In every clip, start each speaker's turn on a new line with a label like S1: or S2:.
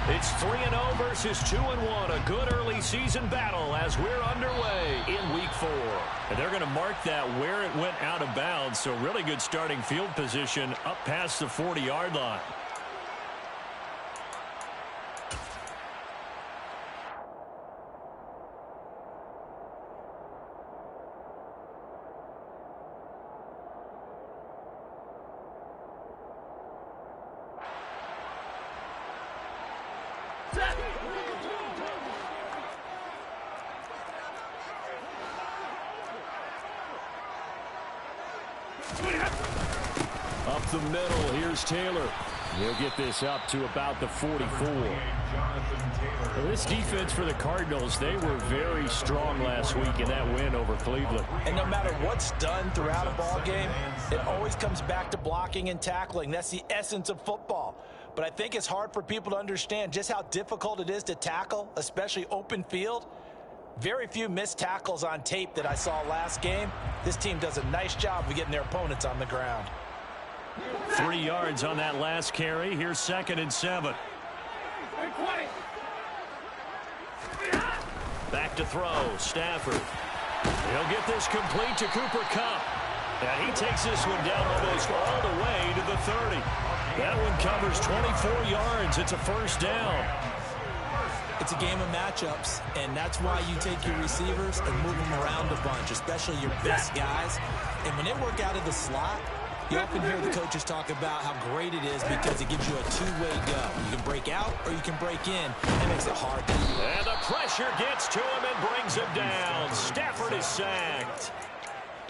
S1: It's 3-0 versus 2-1. A good early season battle as we're underway in Week 4.
S2: And they're going to mark that where it went out of bounds. So really good starting field position up past the 40-yard line.
S1: Up the middle, here's Taylor. He'll get this up to about the 44.
S2: Well, this defense for the Cardinals, they were very strong last week in that win over Cleveland.
S3: And no matter what's done throughout a ball game, it always comes back to blocking and tackling. That's the essence of football. But I think it's hard for people to understand just how difficult it is to tackle, especially open field. Very few missed tackles on tape that I saw last game. This team does a nice job of getting their opponents on the ground.
S2: 3 yards on that last carry. Here's 2nd and 7.
S1: Back to throw, Stafford. He'll get this complete to Cooper Kupp. And he takes this one down almost all the way to the 30. That one covers 24 yards. It's a first down.
S3: It's a game of matchups, and that's why you take your receivers and move them around a bunch, especially your best guys. And when they work out of the slot, you often hear the coaches talk about how great it is because it gives you a two-way go. You can break out or you can break in. It makes it hard.
S1: And the pressure gets to him and brings him down. Stafford is sacked.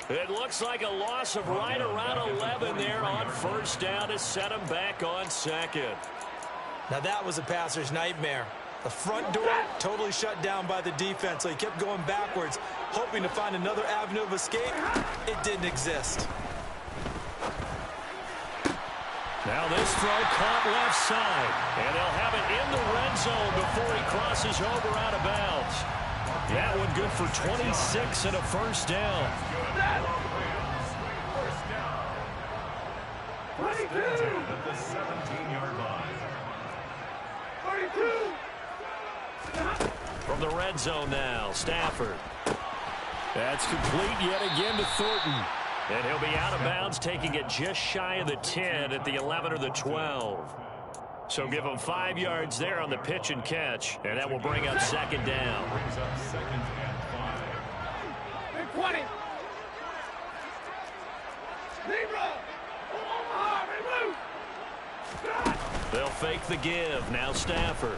S1: It looks like a loss of right around 11 there on first down to set him back on second.
S3: Now that was a passer's nightmare. The front door totally shut down by the defense, so he kept going backwards, hoping to find another avenue of escape. It didn't exist.
S1: Now this throw caught left side, and they'll have it in the red zone before he crosses over out of bounds. That one good for 26 and a first down.
S4: First down at the 17-yard line. 42.
S1: From the red zone now, Stafford. That's complete yet again to Thornton. And he'll be out of bounds, taking it just shy of the 10 at the 11 or the 12. So give him 5 yards there on the pitch and catch, and that will bring up second down.
S4: Brings up 2nd and 5. 20.
S1: They'll fake the give. Now Stafford.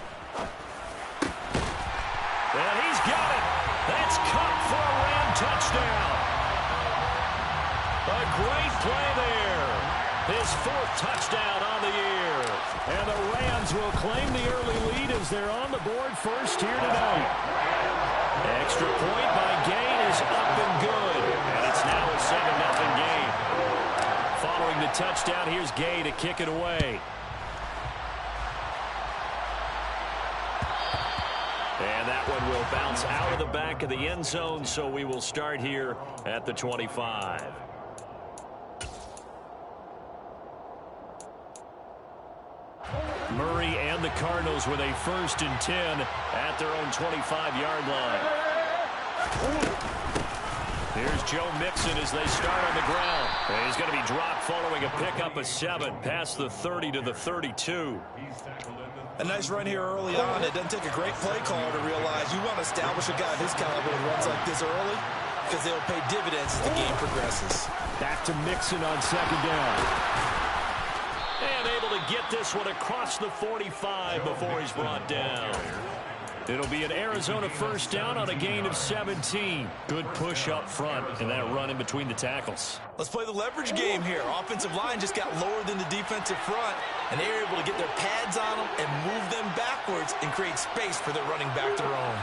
S1: And he's got it. That's Kupp for a Ram touchdown. A great play there. His 4th touchdown on the year. And the Rams will claim the early lead as they're on the board first here tonight. Extra point by Gain is up and good. And it's now a 7-0 game. Following the touchdown, here's Gay to kick it away. And that one will bounce out of the back of the end zone, so we will start here at the 25. Murray and the Cardinals with a 1st and 10 at their own 25-yard line. Here's Joe Mixon as they start on the ground. And he's going to be dropped following a pickup of 7 past the 30 to the 32.
S3: A nice run here early on. It doesn't take a great play caller to realize you want to establish a guy of his caliber who runs like this early because they'll pay dividends as the game progresses.
S1: Back to Mixon on 2nd down. And able to get this one across the 45 before he's brought down. It'll be an Arizona first down on a gain of 17. Good push up front and that run in between the tackles.
S3: Let's play the leverage game here. Offensive line just got lower than the defensive front, and they were able to get their pads on them and move them backwards and create space for their running back to roam.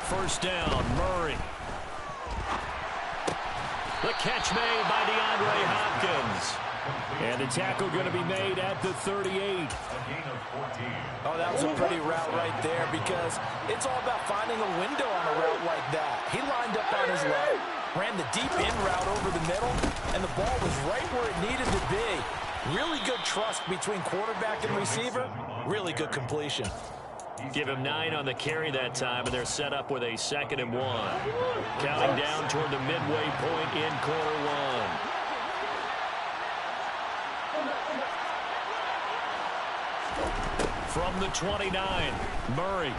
S1: First down, Murray. The catch made by DeAndre Hopkins. And the tackle going to be made at the 38.
S3: Oh, that was a pretty route right there because it's all about finding a window on a route like that. He lined up on his left, ran the deep in route over the middle, and the ball was right where it needed to be. Really good trust between quarterback and receiver. Really good completion.
S2: Give him 9 on the carry that time, and they're set up with a 2nd and 1. Counting down toward the midway point in quarter 1. From the 29, Murray.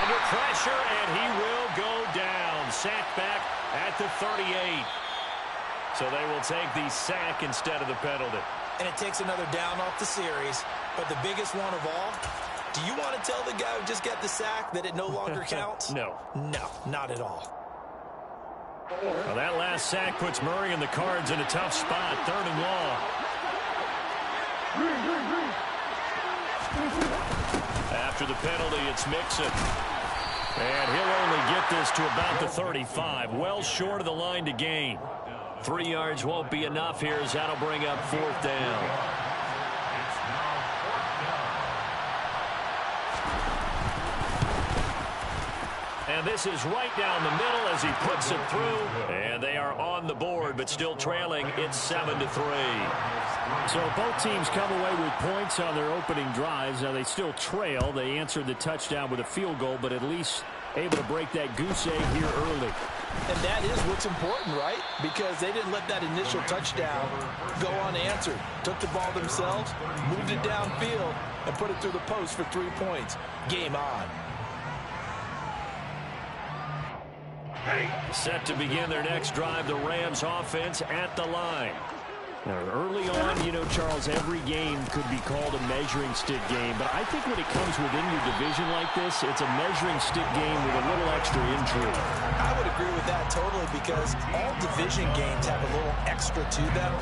S2: Under pressure, and he will go down. Sacked back at the 38. So they will take the sack instead of the penalty.
S3: And it takes another down off the series. But the biggest one of all, do you want to tell the guy who just got the sack that it no longer counts?
S2: No.
S3: No, not at all.
S2: Well, that last sack puts Murray and the Cards in a tough spot. 3rd and long. After the penalty, it's Mixon. And he'll only get this to about the 35. Well short of the line to gain. 3 yards won't be enough here as that'll bring up 4th down. And this is right down the middle as he puts it through. And they are on the board, but still trailing. It's 7-3.
S1: So both teams come away with points on their opening drives. Now they still trail. They answered the touchdown with a field goal, but at least able to break that goose egg here early.
S3: And that is what's important, right? Because they didn't let that initial touchdown go unanswered. Took the ball themselves, moved it downfield, and put it through the post for 3 points. Game on.
S2: Set to begin their next drive, the Rams offense at the line.
S1: Now, early on, you know, Charles, every game could be called a measuring stick game. But I think when it comes within your division like this, it's a measuring stick game with a little extra intrigue.
S3: I would agree with that totally because all division games have a little extra to them.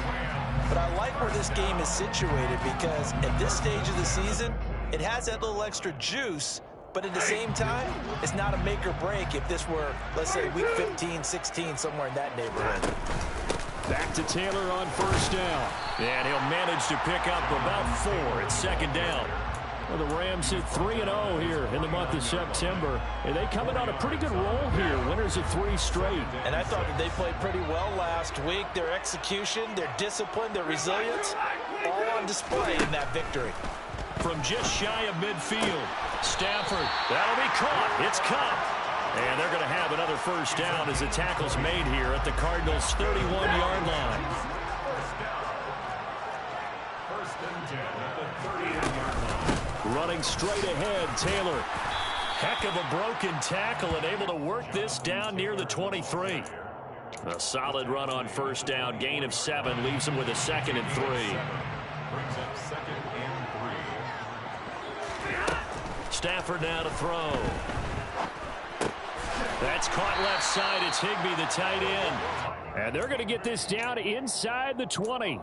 S3: But I like where this game is situated because at this stage of the season, it has that little extra juice. But at the same time, it's not a make or break if this were, let's say, week 15, 16, somewhere in that neighborhood.
S1: Back to Taylor on 1st down.
S2: And he'll manage to pick up about 4. It's 2nd down.
S1: Well, the Rams hit 3-0 here in the month of September. And they coming on a pretty good roll here. Winners of 3 straight.
S3: And I thought that they played pretty well last week. Their execution, their discipline, their resilience, all on display in that victory.
S2: From just shy of midfield, Stafford, that'll be caught. It's Cup. And they're going to have another 1st down as the tackle's made here at the Cardinals' 31-yard line.
S4: 1st and 10 at the 38-yard line.
S2: Running straight ahead, Taylor. Heck of a broken tackle and able to work this down near the 23. A solid run on 1st down. Gain of 7 leaves him with a 2nd and 3.
S4: Brings up 2nd and 3.
S2: Stafford now to throw. That's caught left side. It's Higbee, the tight end.
S1: And they're going to get this down inside the 20.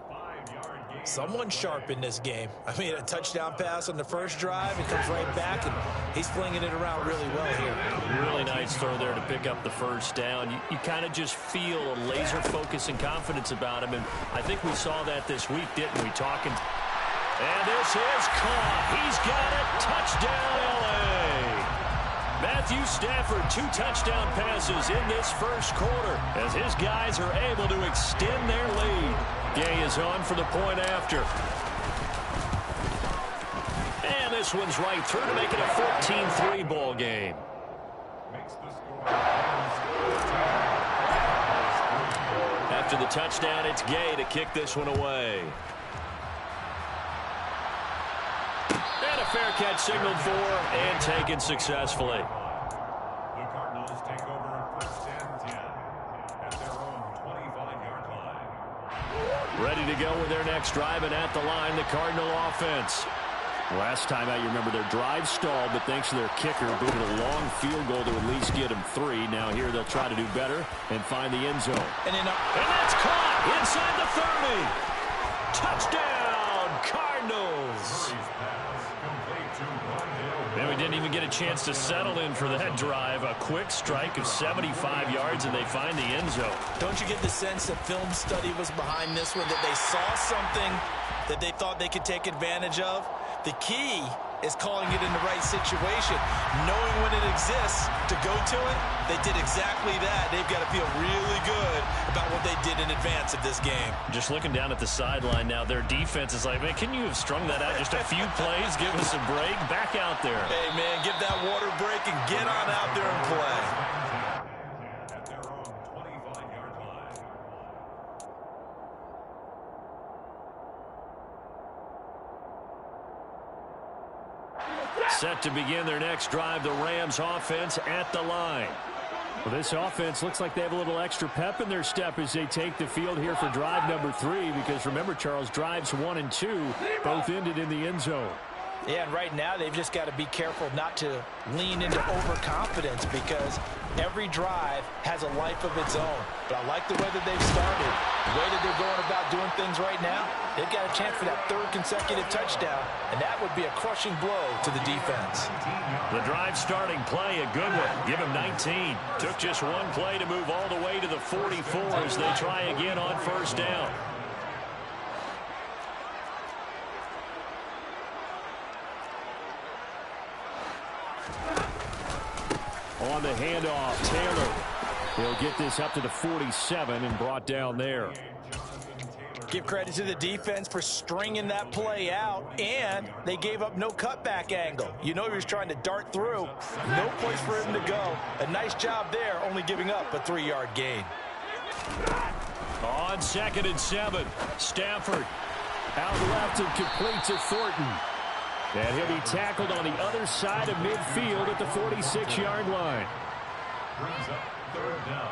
S3: Someone sharp in this game. I mean, a touchdown pass on the first drive. It comes right back, and he's flinging it around really well here.
S2: Really nice throw there to pick up the 1st down. You kind of just feel a laser focus and confidence about him, and I think we saw that this week, didn't we? Talking. And this is caught. He's got it. Touchdown, L.A. Matthew Stafford, 2 touchdown passes in this 1st quarter as his guys are able to extend their lead. Gay is on for the point after. And this one's right through to make it a 14-3 ball game. After the touchdown, it's Gay to kick this one away. And a fair catch signaled for and taken successfully.
S4: The Cardinals take over 1st and 10 at their own 25-yard line.
S1: Ready to go with their next drive, and at the line, the Cardinal offense. Last time out, you remember their drive stalled, but thanks to their kicker, booted a long field goal to at least get them 3. Now here they'll try to do better and find the end zone.
S3: And
S2: that's caught inside the 30. Touchdown, Cardinals. And we didn't even get a chance to settle in for that drive. A quick strike of 75 yards, and they find the end zone.
S3: Don't you get the sense that film study was behind this one, that they saw something that they thought they could take advantage of? The key is calling it in the right situation. Knowing when it exists to go to it, they did exactly that. They've got to feel really good about what they did in advance of this game.
S2: Just looking down at the sideline now, their defense is like, man, can you have strung that out just a few plays? Give us a break. Back out there.
S3: Hey, man, give that water break and get on out there and play.
S4: At their own 25-yard line.
S1: Set to begin their next drive, the Rams offense at the line. Well, this offense looks like they have a little extra pep in their step as they take the field here for drive number 3, because remember, Charles, drives 1 and 2 both ended in the end zone.
S3: Yeah, and right now they've just got to be careful not to lean into overconfidence, because every drive has a life of its own. But I like the way that they've started, the way that they're going about doing things right now. They've got a chance for that 3rd consecutive touchdown, and that would be a crushing blow to the defense.
S1: The drive starting play, a good one. Give him 19. Took just one play to move all the way to the 44 as they try again on first down. On the handoff, Taylor. He'll get this up to the 47 and brought down there.
S3: Give credit to the defense for stringing that play out, and they gave up no cutback angle. You know he was trying to dart through. No place for him to go. A nice job there, only giving up a 3-yard gain.
S1: On 2nd and 7, Stafford out left and complete to Thornton. And he'll be tackled on the other side of midfield at the 46-yard line.
S4: Brings up 3rd down.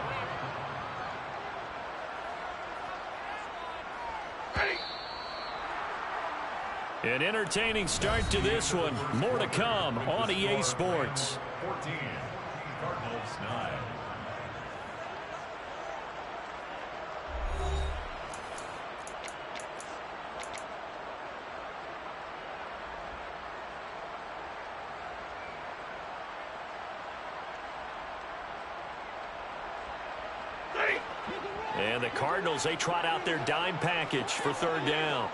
S1: An entertaining start to this one. More to come on EA Sports.
S4: 14. Cardinals 9.
S1: And the Cardinals, they trot out their dime package for 3rd down.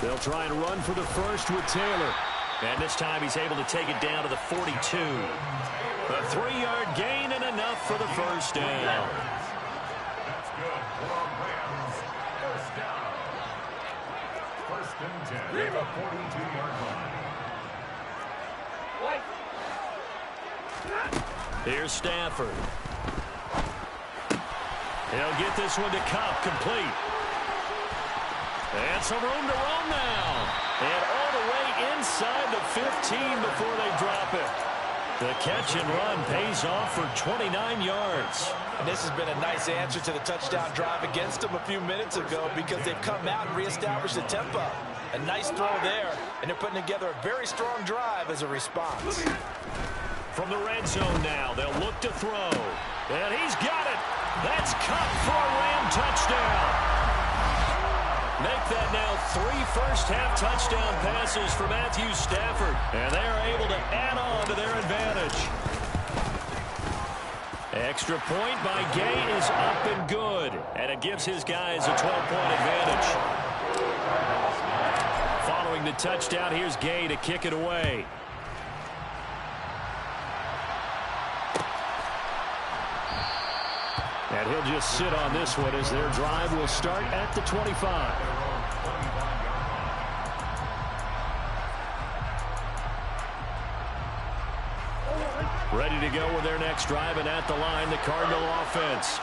S1: They'll try and run for the first with Taylor. And this time he's able to take it down to the 42. A 3-yard gain and enough for the first down.
S4: That's good for Rams. First down. 1st and 10. They have a 42-yard line.
S1: Here's Stafford. He'll get this one to Cup, complete. And some room to roam now. And all the way inside the 15 before they drop it. The catch and run pays off for 29 yards.
S3: And this has been a nice answer to the touchdown drive against them a few minutes ago, because they've come out and reestablished the tempo. A nice throw there, and they're putting together a very strong drive as a response.
S1: From the red zone now, they'll look to throw. And he's got it. That's Cup for a Ram touchdown. Make that now 3 first-half touchdown passes for Matthew Stafford. And they are able to add on to their advantage. Extra point by Gay is up and good. And it gives his guys a 12-point advantage. Following the touchdown, here's Gay to kick it away. And he'll just sit on this one as their drive will start at the 25. Ready to go with their next drive, and at the line, the Cardinal offense.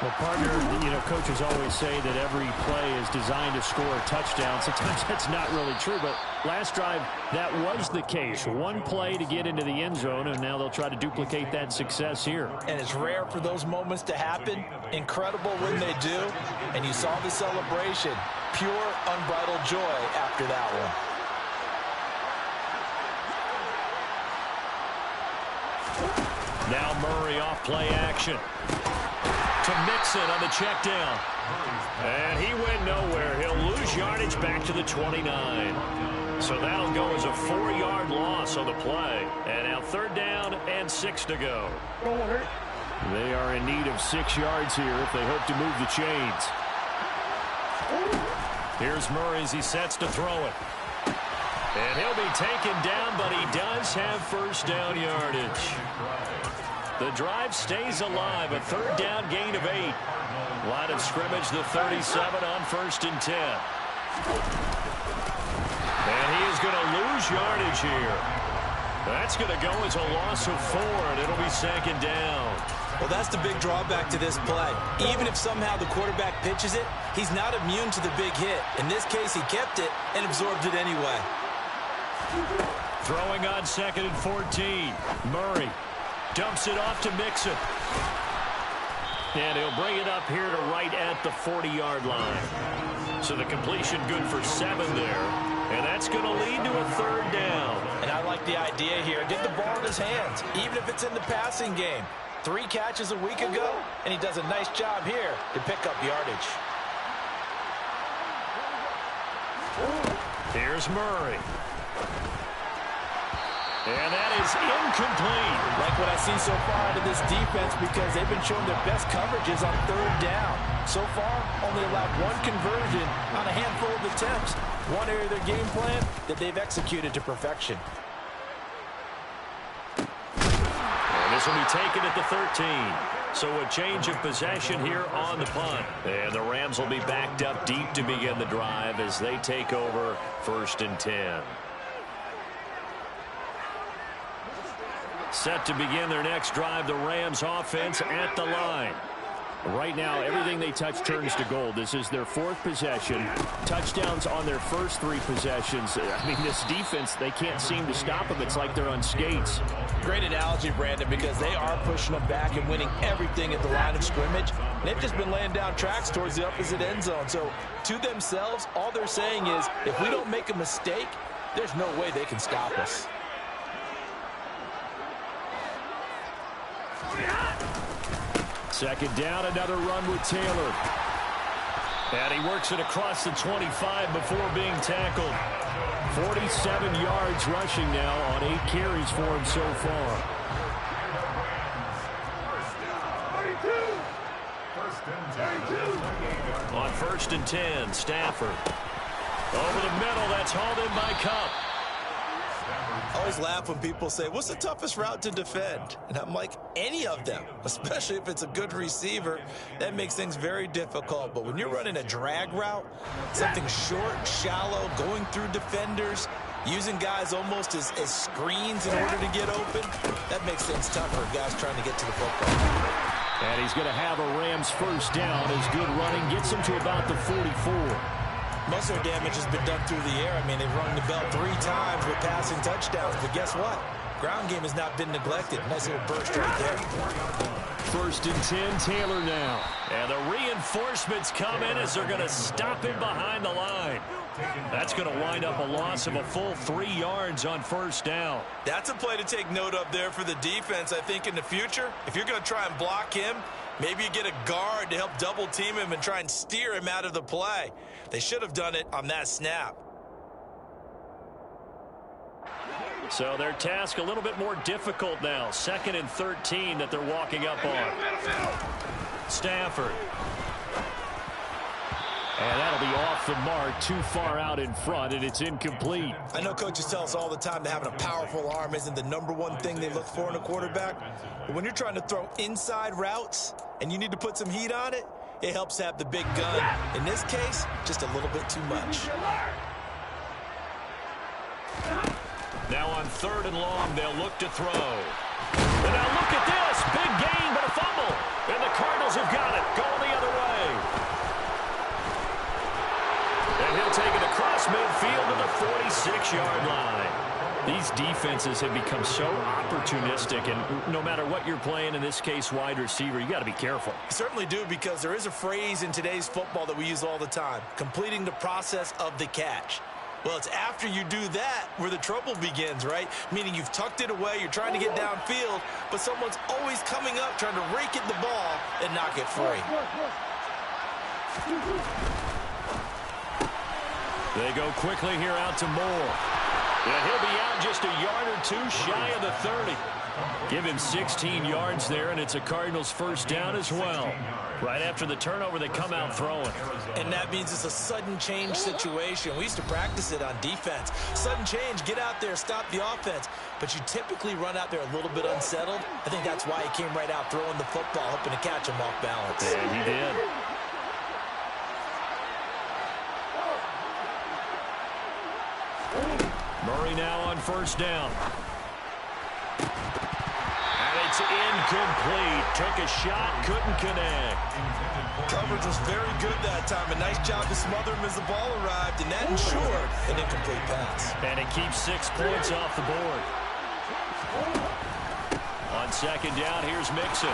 S1: Well, partner, you know, coaches always say that every play is designed to score a touchdown. Sometimes that's not really true, but last drive, that was the case. One play to get into the end zone, and now they'll try to duplicate that success here. And
S3: it's rare for those moments to happen. Incredible when they do. And you saw the celebration. Pure, unbridled joy after that one.
S1: Now Murray off play action. To Mixon on the check down. And he went nowhere. He'll lose yardage back to the 29. So that'll go as a 4-yard loss on the play. And now 3rd down and 6 to go. They are in need of 6 yards here if they hope to move the chains. Here's Murray as he sets to throw it. And he'll be taken down, but he does have first down yardage. The drive stays alive. A third down gain of 8. Line of scrimmage, the 37 on 1st and 10. And he is going to lose yardage here. That's going to go as a loss of 4, and it'll be 2nd down.
S3: Well, that's the big drawback to this play. Even if somehow the quarterback pitches it, he's not immune to the big hit. In this case, he kept it and absorbed it anyway.
S1: Throwing on 2nd and 14. Murray dumps it off to Mixon. And he'll bring it up here to right at the 40-yard line. So the completion good for 7 there. And that's going to lead to a 3rd down.
S3: And I like the idea here. Get the ball in his hands, even if it's in the passing game. 3 catches a week ago, and he does a nice job here to pick up yardage.
S1: Here's Murray. And that is incomplete.
S3: Like what I see so far out of this defense, because they've been showing their best coverages on 3rd down. So far, only allowed 1 conversion on a handful of attempts. One area of their game plan that they've executed to perfection.
S1: And this will be taken at the 13. So a change of possession here on the punt. And the Rams will be backed up deep to begin the drive as they take over 1st and 10. Set to begin their next drive, the Rams offense at the line. Right now, everything they touch turns to gold. This is their 4th possession. Touchdowns on their first 3 possessions. I mean, this defense, they can't seem to stop them. It's like they're on skates.
S3: Great analogy, Brandon, because they are pushing them back and winning everything at the line of scrimmage. And they've just been laying down tracks towards the opposite end zone. So, to themselves, all they're saying is, if we don't make a mistake, there's no way they can stop us.
S1: Second down, another run with Taylor. And he works it across the 25 before being tackled. 47 yards rushing now on 8 carries for him so far. On 1st and 10, Stafford. Over the middle, that's hauled in by Cup.
S3: I always laugh when people say, what's the toughest route to defend? And I'm like, any of them, especially if it's a good receiver. That makes things very difficult. But when you're running a drag route, something short, shallow, going through defenders, using guys almost as screens in order to get open, that makes things tougher, guys trying to get to the football.
S1: And he's going to have a Rams first down as good running gets him to about the 44.
S3: Most of their damage has been done through the air. I mean, they've rung the bell 3 times with passing touchdowns. But guess what? Ground game has not been neglected. Nice little burst right there.
S1: 1st and 10, Taylor now. And the reinforcements come in as they're going to stop him behind the line. That's going to wind up a loss of a full 3 yards on 1st down.
S3: That's a play to take note of there for the defense, I think, in the future. If you're going to try and block him, maybe you get a guard to help double team him and try and steer him out of the play. They should have done it on that snap.
S1: So their task a little bit more difficult now. 2nd and 13 that they're walking up on. Stafford. And that'll be off the mark, too far out in front, and it's incomplete.
S3: I know coaches tell us all the time that having a powerful arm isn't the #1 thing they look for in a quarterback. But when you're trying to throw inside routes and you need to put some heat on it, it helps have the big gun. In this case, just a little bit too much.
S1: Now on 3rd and long, they'll look to throw. And now look at this. Big gain, but a fumble. And the Cardinals have got it. Going the other way. And he'll take it across midfield to the 46-yard line. These defenses have become so opportunistic, and no matter what you're playing, in this case wide receiver, you got to be careful.
S3: You certainly do, because there is a phrase in today's football that we use all the time, completing the process of the catch. Well, it's after you do that where the trouble begins, right? Meaning you've tucked it away, you're trying to get downfield, but someone's always coming up trying to rake at the ball and knock it free.
S1: They go quickly here out to Moore. And he'll be out just a yard or 2 shy of the 30.
S2: Give him 16 yards there, and it's a Cardinals first down as well. Right after the turnover, they come out throwing.
S3: And that means it's a sudden change situation. We used to practice it on defense. Sudden change, get out there, stop the offense. But you typically run out there a little bit unsettled. I think that's why he came right out throwing the football, hoping to catch him off balance.
S2: And he did. Murray now on first down. And it's incomplete. Took a shot, couldn't connect.
S3: Coverage was very good that time. A nice job to smother him as the ball arrived, and that ensured an incomplete pass.
S2: And it keeps 6 points off the board. On second down, here's Mixon.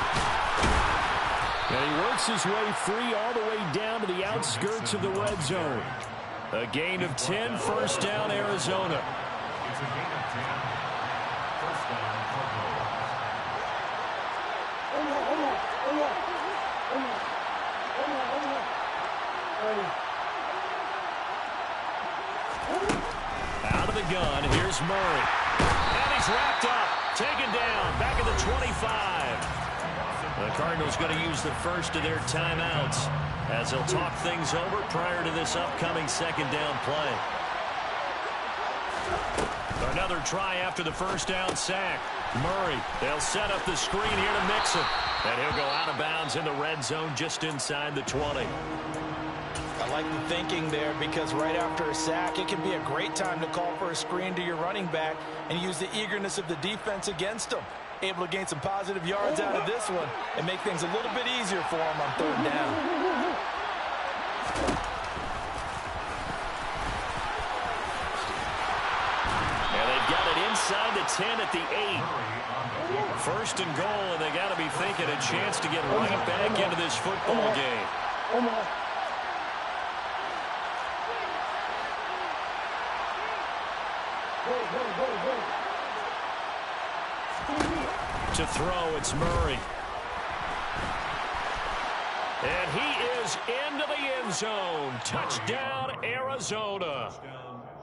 S1: And he works his way free all the way down to the outskirts of the red zone.
S2: A gain of 10, first down, Arizona.
S4: It's a gain of 10. First down,
S2: Out of the gun, here's Murray. And he's wrapped up, taken down, back at the 25. The Cardinals going to use the first of their timeouts as they'll talk things over prior to this upcoming second down play. Another try after the first down sack. Murray, they'll set up the screen here to Mixon. And he'll go out of bounds in the red zone just inside the 20.
S3: I like the thinking there because right after a sack, it can be a great time to call for a screen to your running back and use the eagerness of the defense against him. Able to gain some positive yards out of this one and make things a little bit easier for him on third down.
S2: And they've got it inside the 10 at the 8. First and goal, and they got to be thinking a chance to get right back into this football game. To throw, it's Murray. And he is into the end zone. Touchdown, Arizona.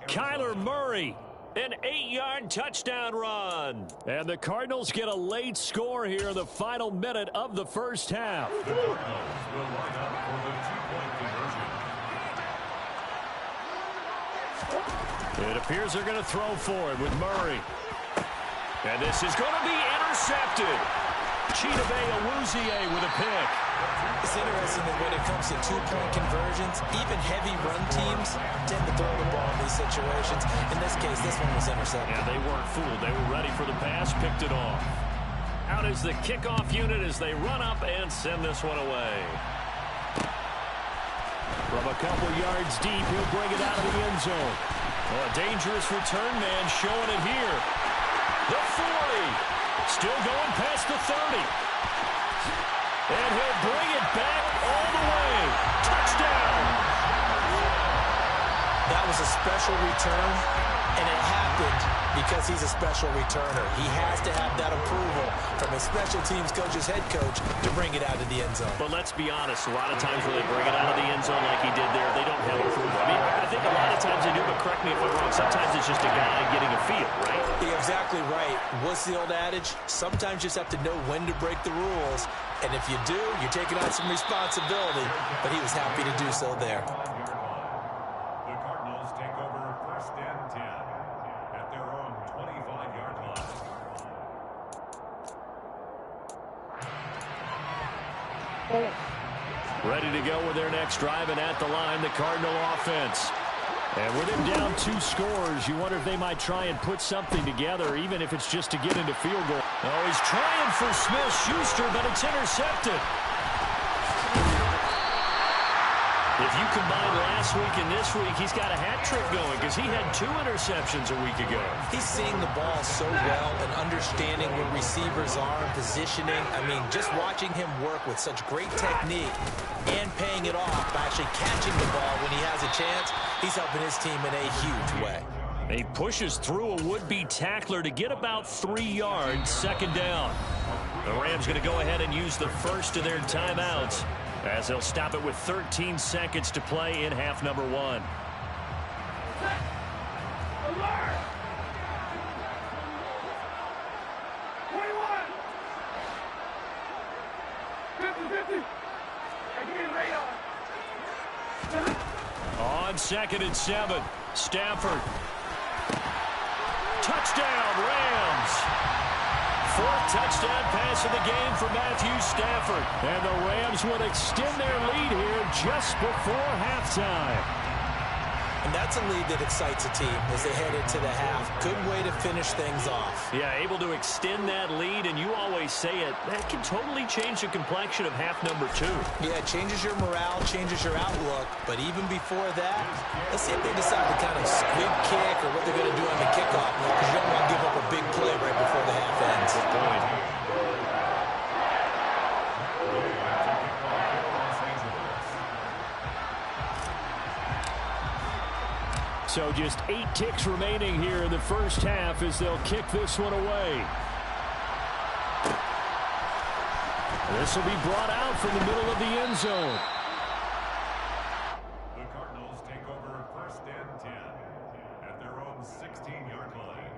S2: Kyler Murray, an 8-yard touchdown run. And the Cardinals get a late score here in the final minute of the first half.
S4: the Cardinals will line up for the two-point conversion.
S2: It appears they're going to throw for it with Murray. And this is going to be intercepted. Chidobe Awuzie with a pick.
S3: It's interesting that when it comes to two-point conversions, even heavy run teams tend to throw the ball in these situations. In this case, this one was intercepted.
S2: Yeah, they weren't fooled. They were ready for the pass, picked it off. Out is the kickoff unit as they run up and send this one away.
S1: From a couple yards deep, he'll bring it out of the end zone.
S2: Well, a dangerous return man showing it here. The 40. Still going past the 30. And he'll bring it back all the way. Touchdown.
S3: That was a special return, and it happened because he's a special returner. He has to have that approval from his special teams coach's head coach to bring it out of the end zone.
S2: But let's be honest, a lot of times when they bring it out of the end zone like he did there, they don't have approval. I mean, I think a lot of times they do, but correct me if I'm wrong, sometimes it's just a guy getting a feel, right?
S3: You're exactly right. What's the old adage? Sometimes you just have to know when to break the rules, and if you do, you're taking on some responsibility, but he was happy to do so there.
S4: The Cardinals take over first and 10 at their own 25-yard line.
S2: Ready to go with their next drive, and at the line, the Cardinal offense.
S1: And with him down 2 scores, you wonder if they might try and put something together, even if it's just to get into field goal.
S2: Oh, he's trying for Smith-Schuster, but it's intercepted. If you combine last week and this week, he's got a hat trick going because he had 2 interceptions a week ago.
S3: He's seeing the ball so well and understanding where receivers are, positioning. I mean, just watching him work with such great technique and paying it off by actually catching the ball when he has a chance, he's helping his team in a huge way.
S2: He pushes through a would-be tackler to get about 3 yards, second down. The Rams going to go ahead and use the first of their timeouts as they'll stop it with 13 seconds to play in half number 1. on 2nd and 7. Stafford. Touchdown, Rams. 4th touchdown pass of the game for Matthew Stafford.
S1: And the Rams would extend their lead here just before halftime.
S3: And that's a lead that excites a team as they head into the half. Good way to finish things off.
S2: Yeah, able to extend that lead, and you always say it, that can totally change the complexion of half number 2.
S3: Yeah, it changes your morale, changes your outlook. But even before that, let's see if they decide to kind of squib kick or what they're going to do on the kickoff, because you don't want to give up a big play right before the half ends.
S2: Good point.
S1: So just 8 ticks remaining here in the first half as they'll kick this one away. This will be brought out from the middle of the end zone.
S4: The Cardinals take over 1st and 10 at their own 16-yard line.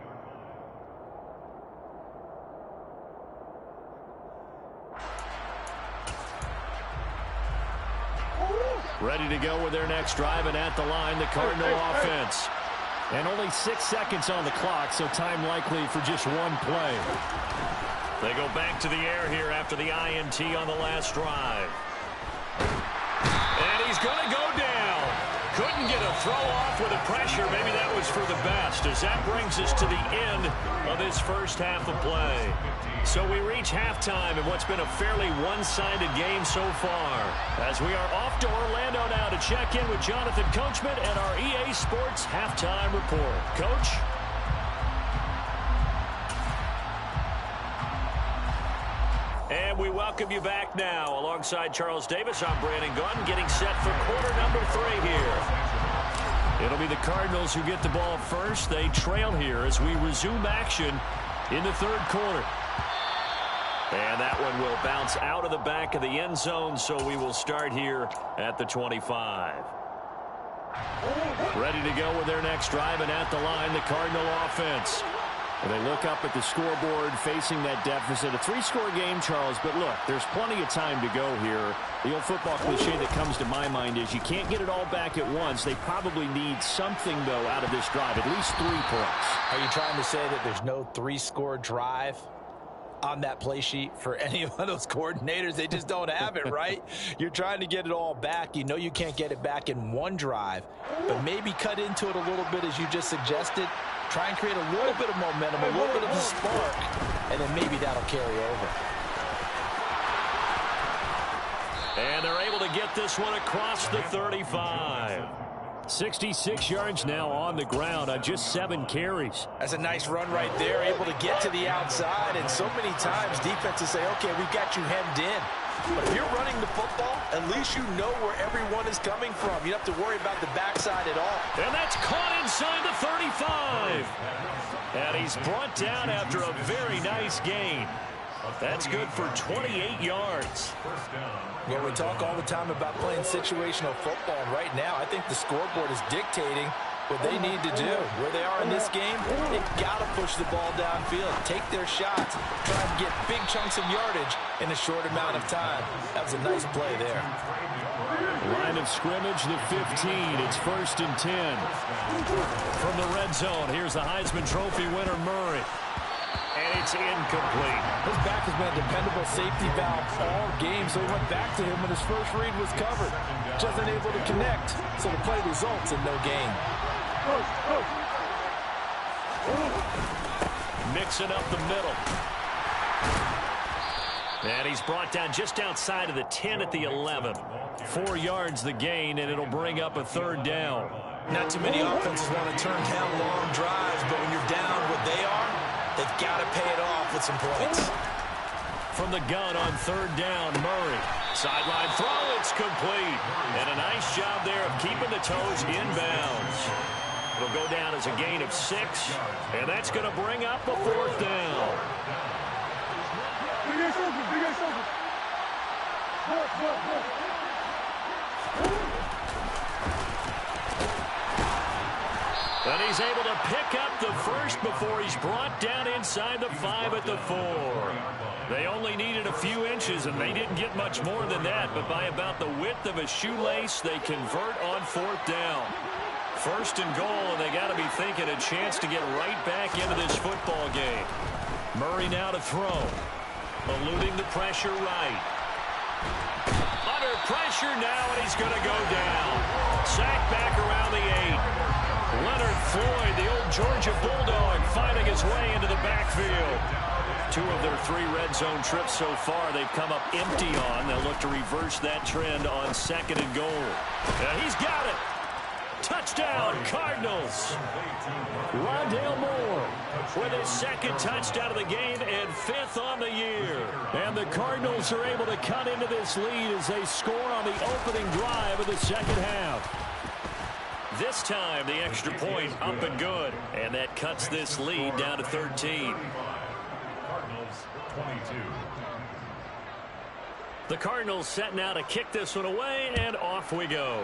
S1: Ready to go with their next drive, and at the line, the Cardinal offense. And only 6 seconds on the clock, so time likely for just one play.
S2: They go back to the air here after the INT on the last drive. And he's going to go down. Couldn't get a throw off with the pressure. Maybe that was for the best, as that brings us to the end of this first half of play. So we reach halftime in what's been a fairly one-sided game so far, as we are off to Orlando now to check in with Jonathan Coachman and our EA Sports Halftime Report. Coach? And we welcome you back now. Alongside Charles Davis, I'm Brandon Gunn, getting set for quarter number 3 here. It'll be the Cardinals who get the ball first. They trail here as we resume action in the 3rd quarter. And that one will bounce out of the back of the end zone, so we will start here at the 25. Ready to go with their next drive, and at the line, the Cardinal offense. And they look up at the scoreboard facing that deficit. A 3-score game, Charles, but look, there's plenty of time to go here. The old football cliche that comes to my mind is you can't get it all back at once. They probably need something, though, out of this drive, at least 3 points.
S3: Are you trying to say that there's no 3-score drive on that play sheet for any of those coordinators? They just don't have it, right? You're trying to get it all back. You know you can't get it back in one drive, but maybe cut into it a little bit as you just suggested. Try and create a little bit of momentum, a little bit of a spark, and then maybe that'll carry over.
S2: And they're able to get this one across the 35.
S1: 66 yards now on the ground on just 7 carries.
S3: That's a nice run right there, able to get to the outside, and so many times defenses say, okay, we've got you hemmed in. But if you're running the football, at least you know where everyone is coming from. You don't have to worry about the backside at all.
S2: And that's caught inside the 35. And he's brought down after a very nice gain. That's good for 28 yards.
S3: Well, we talk all the time about playing situational football, and right now I think the scoreboard is dictating what they need to do. Where they are in this game, they've got to push the ball downfield, take their shots, try and get big chunks of yardage in a short amount of time. That was a nice play there.
S1: Line of scrimmage, the 15. It's 1st and 10.
S2: From the red zone, here's the Heisman Trophy winner, Murray. And it's incomplete.
S3: His back has been a dependable safety valve all game, so he went back to him when his first read was covered. Just unable to connect, so the play results in no gain.
S2: Mixing up the middle. And he's brought down just outside of the 10 at the 11. 4 yards the gain, and it'll bring up a 3rd down.
S3: Not too many offenses want to turn down long drives, but when you're down what they are, they've got to pay it off with some points.
S2: From the gun on 3rd down, Murray. Sideline throw, it's complete. And a nice job there of keeping the toes inbounds. It'll go down as a gain of 6, and that's going to bring up a 4th down. And he's able to pick up the first before he's brought down inside the 5 at the 4. They only needed a few inches, and they didn't get much more than that. But by about the width of a shoelace, they convert on 4th down. 1st and goal, and they got to be thinking a chance to get right back into this football game. Murray now to throw. Eluding the pressure right. Under pressure now, and he's going to go down. Sacked back around the 8. Leonard Floyd, the old Georgia Bulldog, finding his way into the backfield. 2 of their 3 red zone trips so far they've come up empty on. They'll look to reverse that trend on 2nd and goal. And he's got it. Touchdown, Cardinals. Rondale Moore with his 2nd touchdown of the game and 5th on the year.
S1: And the Cardinals are able to cut into this lead as they score on the opening drive of the 2nd half.
S2: This time, the extra point up and good. And that cuts this lead down to 13.
S4: Cardinals 22.
S2: The Cardinals set now to kick this one away, and off we go.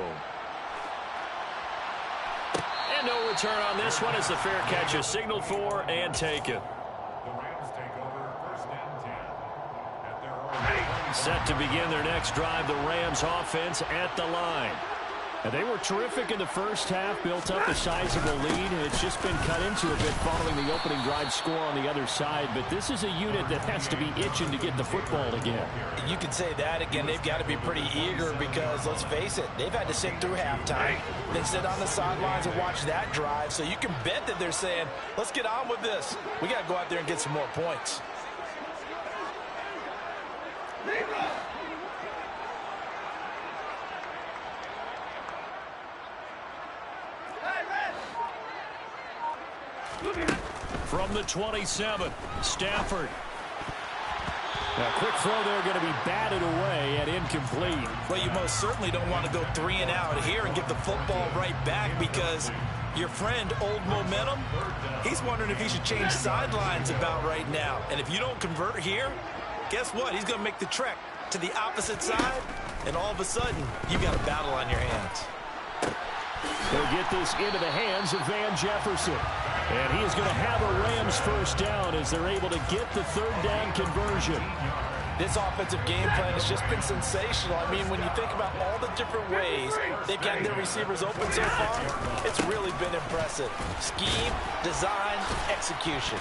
S2: And no return on this one as the fair catch is signaled for and taken.
S4: The Rams take over 1st and 10 at their own.
S2: Set to begin their next drive, the Rams offense at the line.
S1: And they were terrific in the first half, built up a sizable lead, and it's just been cut into a bit following the opening drive score on the other side. But this is a unit that has to be itching to get the football again.
S3: You could say that again. They've got to be pretty eager because, let's face it, they've had to sit through halftime, then sit on the sidelines and watch that drive. So you can bet that they're saying, let's get on with this. We got to go out there and get some more points.
S2: From the 27, Stafford.
S1: A quick throw there going to be batted away and incomplete.
S3: Well, you most certainly don't want to go 3 and out here and give the football right back because your friend, Old Momentum, he's wondering if he should change sidelines about right now. And if you don't convert here, guess what? He's going to make the trek to the opposite side, and all of a sudden, you've got a battle on your hands.
S1: They'll get this into the hands of Van Jefferson. And he is going to have a Rams 1st down as they're able to get the 3rd down conversion.
S3: This offensive game plan has just been sensational. I mean, when you think about all the different ways they've gotten their receivers open so far, it's really been impressive. Scheme, design, execution.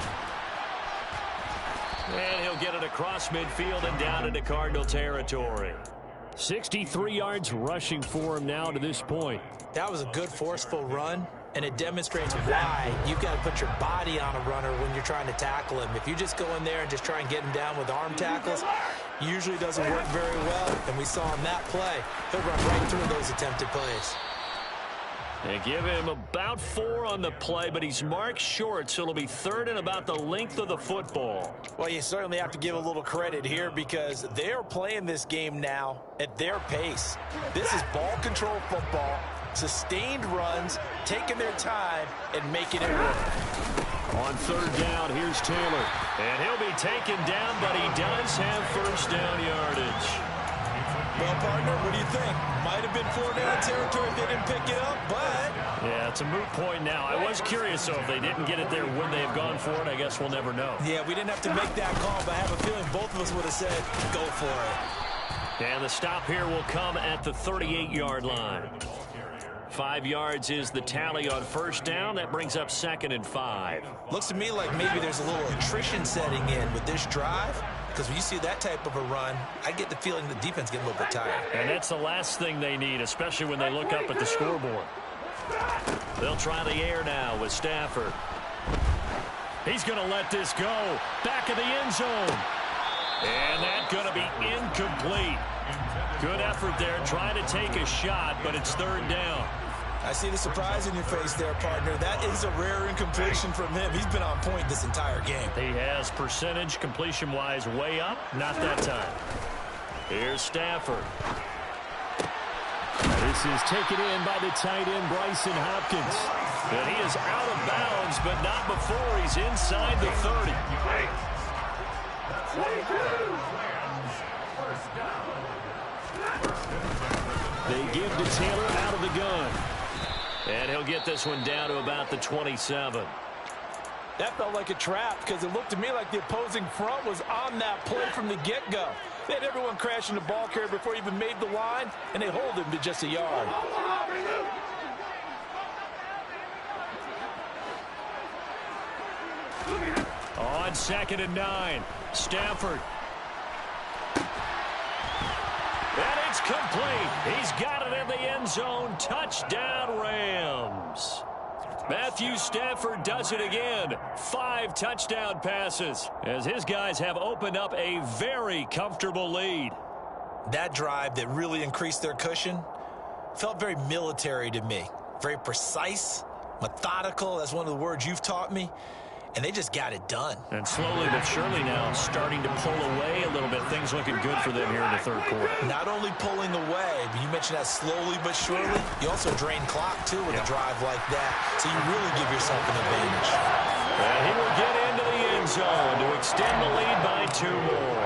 S2: And he'll get it across midfield and down into Cardinal territory.
S1: 63 yards rushing for him now to this point.
S3: That was a good, forceful run, and it demonstrates why you've got to put your body on a runner when you're trying to tackle him. If you just go in there and just try and get him down with arm tackles, usually doesn't work very well, and we saw in that play, he'll run right through those attempted plays.
S2: They give him about 4 on the play, but he's marked short, so it'll be 3rd and about the length of the football.
S3: Well, you certainly have to give a little credit here because they're playing this game now at their pace. This is ball control football, sustained runs, taking their time, and making it work.
S1: On 3rd down, here's Taylor.
S2: And he'll be taken down, but he does have 1st down yardage.
S3: Well, partner, what do you think? Might have been 4 down territory if they didn't pick it up, but...
S2: Yeah, it's a moot point now. I was curious, so if they didn't get it there, would they have gone for it? I guess we'll never know.
S3: Yeah, we didn't have to make that call, but I have a feeling both of us would have said, go for it.
S2: And the stop here will come at the 38-yard line. 5 yards is the tally on 1st down. That brings up 2nd and 5.
S3: Looks to me like maybe there's a little attrition setting in with this drive. Because when you see that type of a run, I get the feeling the defense get a little bit tired.
S2: And that's the last thing they need, especially when they look up at the scoreboard. They'll try the air now with Stafford.
S1: He's going to let this go. Back of the end zone.
S2: And that's going to be incomplete. Good effort there, trying to take a shot, but it's 3rd down.
S3: I see the surprise in your face there, partner. That is a rare incompletion from him. He's been on point this entire game.
S2: He has percentage completion-wise way up. Not that time. Here's Stafford.
S1: This is taken in by the tight end, Bryson Hopkins.
S2: And he is out of bounds, but not before he's inside the 30.
S1: They give to Taylor out of the gun.
S2: And he'll get this one down to about the 27.
S3: That felt like a trap because it looked to me like the opposing front was on that play from the get-go. They had everyone crashing the ball carrier before he even made the line, and they hold him to just a yard.
S2: On 2nd and 9, Stafford. And it's complete. He's got it in the end zone. Touchdown, Rams. Matthew Stafford does it again. 5 touchdown passes as his guys have opened up a very comfortable lead.
S3: That drive that really increased their cushion felt very military to me. Very precise, methodical. That's one of the words you've taught me. And they just got it done.
S2: And slowly but surely now starting to pull away a little bit. Things looking good for them here in the third quarter.
S3: Not only pulling away, but you mentioned that slowly but surely. You also drain clock, too, with a drive like that. So you really give yourself an advantage.
S2: And he will get into the end zone to extend the lead by 2 more.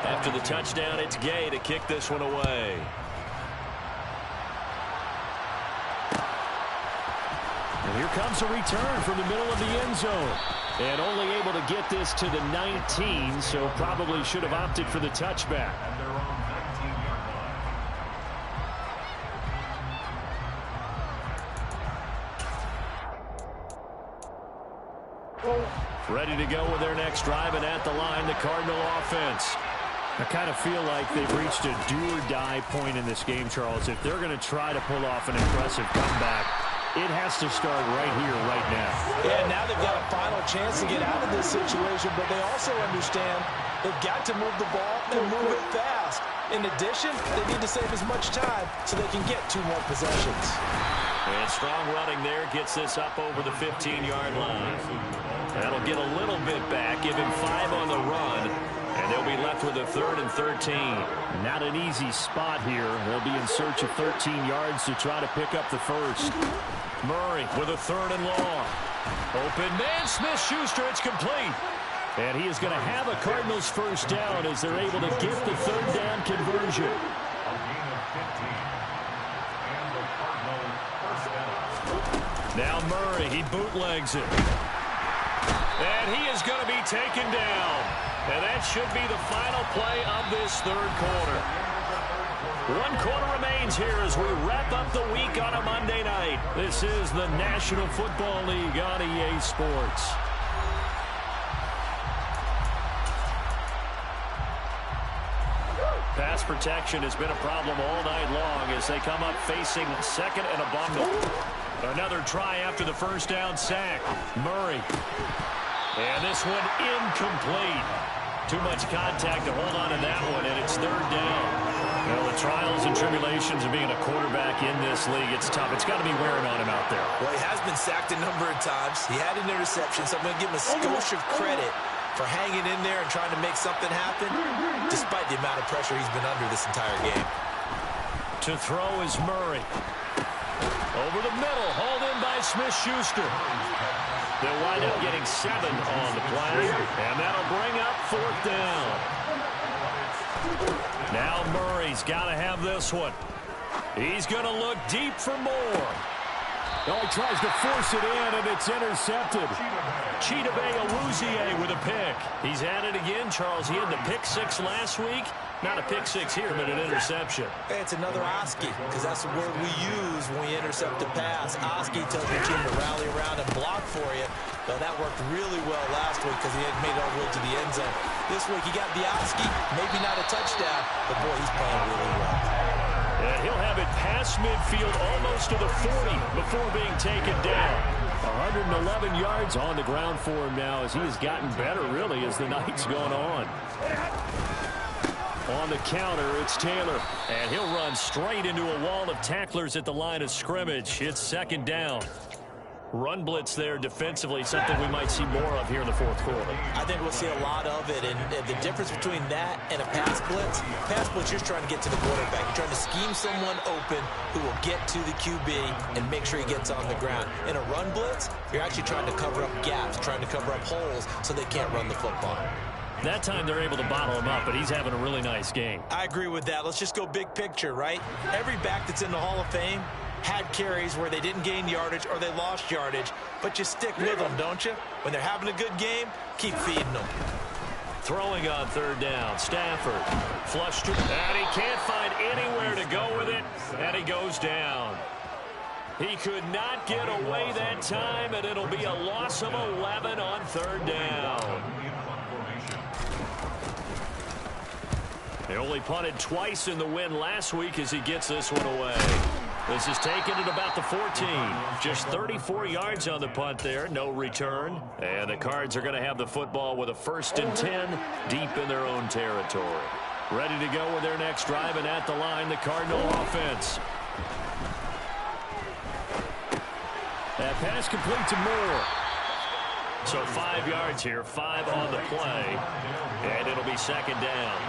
S2: After the touchdown, it's Gay to kick this one away.
S1: And here comes a return from the middle of the end zone. And only able to get this to the 19, so probably should have opted for the touchback.
S4: At their own 19-yard line.
S2: Ready to go with their next drive, and at the line, the Cardinal offense.
S1: I kind of feel like they've reached a do-or-die point in this game, Charles. If they're going to try to pull off an impressive comeback, it has to start right here, right now.
S3: Yeah, now they've got a final chance to get out of this situation, but they also understand they've got to move the ball and move it fast. In addition, they need to save as much time so they can get 2 more possessions.
S2: And strong running there gets this up over the 15-yard line. That'll get a little bit back, give him 5 on the run. And they'll be left with a 3rd and 13.
S1: Not an easy spot here. They'll be in search of 13 yards to try to pick up the first.
S2: Murray with a 3rd and long. Open man, Smith-Schuster, it's complete.
S1: And he is going to have a Cardinals first down as they're able to get the 3rd down conversion.
S4: A gain of 15. And the Cardinals first down.
S2: Now Murray, he bootlegs it. And he is going to be taken down. And that should be the final play of this 3rd quarter. 1 quarter remains here as we wrap up the week on a Monday night. This is the National Football League on EA Sports. Pass protection has been a problem all night long as they come up facing 2nd and a bundle. Another try after the first down sack. Murray. And this one incomplete. Too much contact to hold on to that one, and it's 3rd down. Well, the trials and tribulations of being a quarterback in this league, it's tough. It's got to be wearing on him out there.
S3: Well, he has been sacked a number of times. He had an interception, so I'm going to give him a skosh of credit for hanging in there and trying to make something happen, despite the amount of pressure he's been under this entire game.
S2: To throw is Murray. Over the middle, hauled in by Smith-Schuster. They'll wind up getting 7 on the play, and that'll bring up 4th down. Now Murray's got to have this one. He's going to look deep for more.
S1: Oh, he tries to force it in, and it's intercepted.
S2: Chidobe Awuzie with a pick. He's at it again, Charles. He had the pick 6 last week. Not a pick 6 here, but an interception.
S3: Hey, it's another Oski, because that's the word we use when we intercept a pass. Oski tells your team to rally around and block for you. Well, that worked really well last week because he had made it all the way to the end zone. This week he got the Oski, maybe not a touchdown, but boy, he's playing really well.
S2: And he'll have it past midfield almost to the 40 before being taken down.
S1: 111 yards on the ground for him now as he has gotten better, really, as the night's gone on. On the counter, it's Taylor.
S2: And he'll run straight into a wall of tacklers at the line of scrimmage. It's 2nd down. Run blitz there defensively, something we might see more of here in the 4th quarter.
S3: I think we'll see a lot of it, and the difference between that and a pass blitz, you're trying to get to the quarterback. You're trying to scheme someone open who will get to the QB and make sure he gets on the ground. In a run blitz, you're actually trying to cover up gaps, trying to cover up holes so they can't run the football.
S2: That time they're able to bottle him up, but he's having a really nice game.
S3: I agree with that. Let's just go big picture, right? Every back that's in the Hall of Fame had carries where they didn't gain yardage or they lost yardage, but you stick with them, don't you? When they're having a good game, keep feeding them.
S2: Throwing on third down, Stafford flushed, and he can't find anywhere to go with it, and he goes down. He could not get away that time, and it'll be a loss of 11 on third down. He only punted twice in the win last week as he gets this one away. This is taken at about the 14. Just 34 yards on the punt there. No return. And the Cards are going to have the football with a 1st and 10 deep in their own territory. Ready to go with their next drive, and at the line, the Cardinal offense. That pass complete to Moore. So 5 yards here, 5 on the play, and it'll be 2nd down.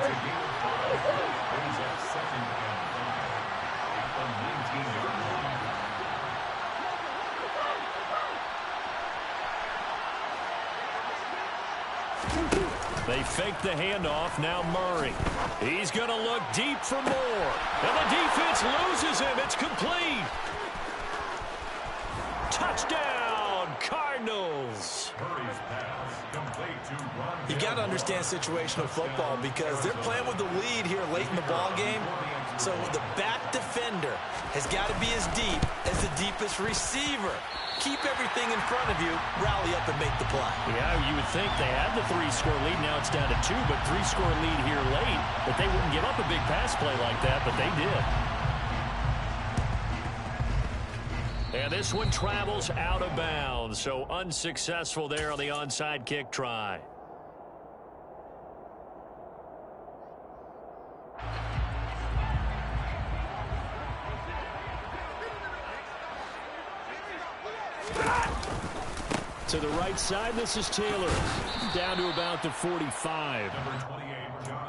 S2: They fake the handoff. Now Murray. He's going to look deep for Moore. And the defense loses him. It's complete. Touchdown, Cardinals.
S3: You got to understand situational football because they're playing with the lead here late in the ball game. So the back defender has got to be as deep as the deepest receiver. Keep everything in front of you, rally up and make the play.
S2: Yeah, you would think they had the 3-score lead. Now it's down to 2, but 3-score lead here late. But they wouldn't give up a big pass play like that, but they did. And this one travels out of bounds, so unsuccessful there on the onside kick try. To the right side, this is Taylor. Down to about the 45.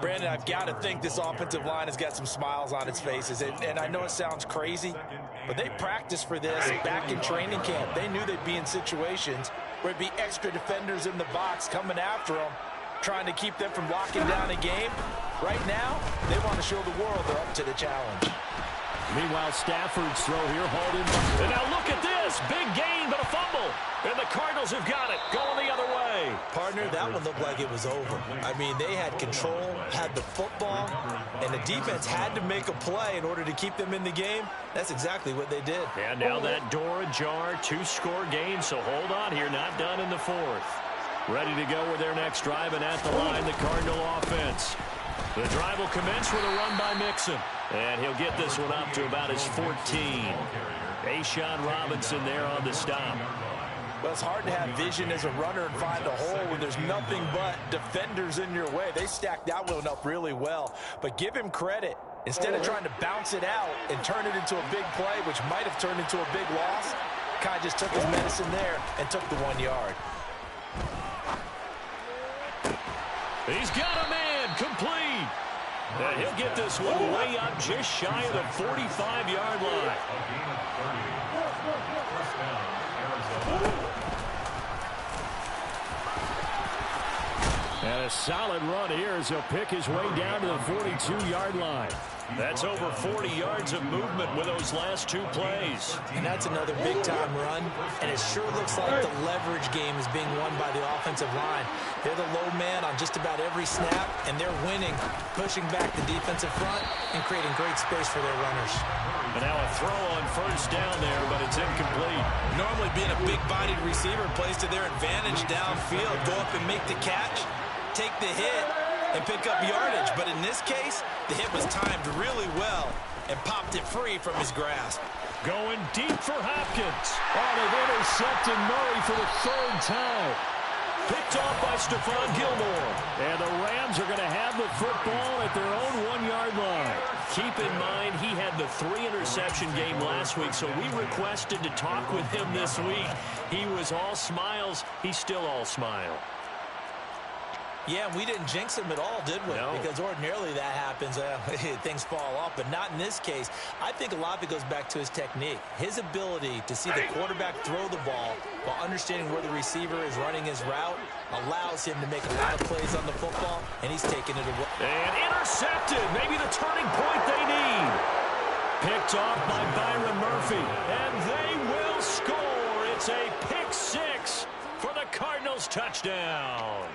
S3: Brandon, I've got to think this offensive line has got some smiles on its faces. And I know it sounds crazy, but they practiced for this back in training camp. They knew they'd be in situations where it'd be extra defenders in the box coming after them, trying to keep them from locking down a game. Right now, they want to show the world they're up to the challenge.
S2: Meanwhile, Stafford's throw here hauled in. And now look at this. Big gain, but a fumble. And the Cardinals have got it. Going the other way.
S3: Partner, that one looked like it was over. I mean, they had control, had the football, and the defense had to make a play in order to keep them in the game. That's exactly what they did.
S2: And now that door ajar, 2-score game. So hold on here. Not done in the 4th. Ready to go with their next drive, and at the line, the Cardinal offense. The drive will commence with a run by Mixon. And he'll get this one up to about his 14. A'Shawn Robinson there on the stop.
S3: Well, it's hard to have vision as a runner and find a hole when there's nothing but defenders in your way. They stacked that one up really well. But give him credit. Instead of trying to bounce it out and turn it into a big play, which might have turned into a big loss, kind of just took his medicine there and took the 1 yard.
S2: He's got a man complete. And he'll get this one way up just shy of the 45-yard line. And a solid run here as he'll pick his way down to the 42-yard line. That's over 40 yards of movement with those last 2 plays.
S3: And that's another big-time run, and it sure looks like the leverage game is being won by the offensive line. They're the low man on just about every snap, and they're winning, pushing back the defensive front and creating great space for their runners.
S2: And now a throw on 1st down there, but it's incomplete.
S3: Normally being a big-bodied receiver plays to their advantage downfield. Go up and make the catch, take the hit, and pick up yardage. But in this case, the hit was timed really well and popped it free from his grasp.
S2: Going deep for Hopkins. Oh, they've intercepted Murray for the 3rd time. Picked off by Stephon Gilmore. And the Rams are going to have the football at their own 1-yard line. Keep in mind, he had the 3-interception game last week, so we requested to talk with him this week. He was all smiles. He's still all smile.
S3: Yeah, we didn't jinx him at all, did we?
S2: No.
S3: Because ordinarily that happens. Things fall off, but not in this case. I think a lot of it goes back to his technique. His ability to see the quarterback throw the ball while understanding where the receiver is running his route allows him to make a lot of plays on the football, and he's taking it away.
S2: And intercepted. Maybe the turning point they need.
S1: Picked off by Byron Murphy. And they will score. It's a pick six for the Cardinals touchdown.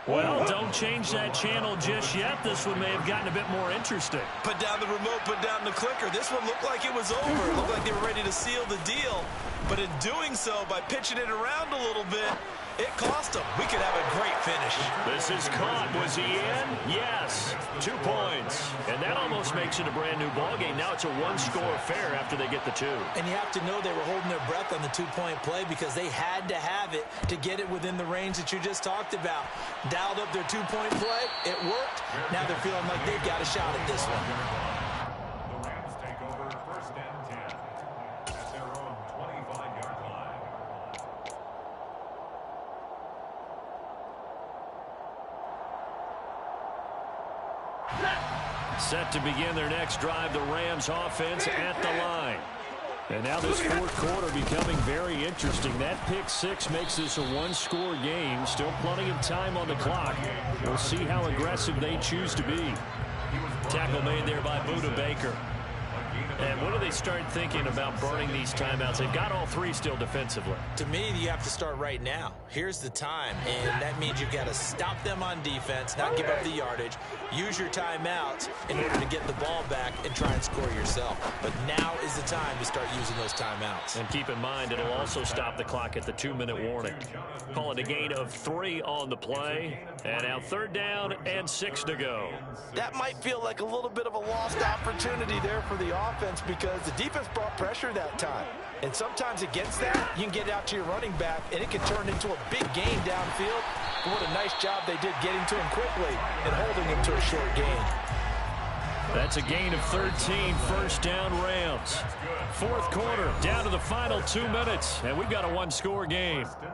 S1: Well, don't change that channel just yet. This one may have gotten a bit more interesting.
S3: Put down the remote, put down the clicker. This one looked like it was over. It looked like they were ready to seal the deal. But in doing so, by pitching it around a little bit, it cost them. We could have a great finish.
S1: This is caught. Was he in? Yes. 2 points. And that almost makes it a brand-new ballgame. Now it's a one-score affair after they get the 2.
S3: And you have to know they were holding their breath on the 2-point play because they had to have it to get it within the range that you just talked about. Dialed up their 2-point play. It worked. Now they're feeling like they've got a shot at this one.
S4: The Rams take over 1st and 10 at their own 25-yard line.
S1: Set to begin their next drive, the Rams offense at the line. And now this fourth quarter becoming very interesting. That pick six makes this a one-score game. Still plenty of time on the clock. We'll see how aggressive they choose to be.
S2: Tackle made there by Buda Baker. And when do they start thinking about burning these timeouts? They've got all 3 still defensively.
S3: To me, you have to start right now. Here's the time, and that means you've got to stop them on defense, not give up the yardage, use your timeouts in order to get the ball back and try and score yourself. But now is the time to start using those timeouts.
S2: And keep in mind, it'll also stop the clock at the 2-minute warning. Call it a gain of 3 on the play. And now 3rd down and 6 to go.
S3: That might feel like a little bit of a lost opportunity there for the offense because the defense brought pressure that time. And sometimes against that, you can get out to your running back, and it can turn into a big gain downfield. But what a nice job they did getting to him quickly and holding him to a short gain.
S1: That's a gain of 13, 1st down Rams. Fourth quarter, down to the final 2 minutes, and we've got a one-score game.
S4: At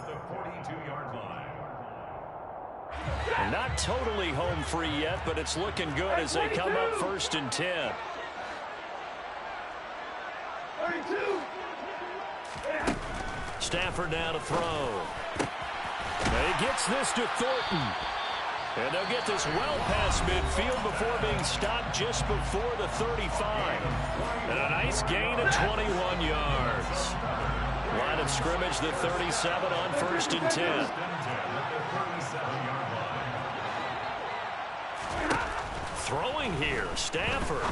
S4: the 42-yard line.
S1: Not totally home free yet, but it's looking good as they come up 1st and 10. Stafford now to throw. He gets this to Thornton. And they'll get this well past midfield before being stopped just before the 35. And a nice gain of 21 yards. Line of scrimmage, the 37 on 1st and 10. Throwing here, Stafford.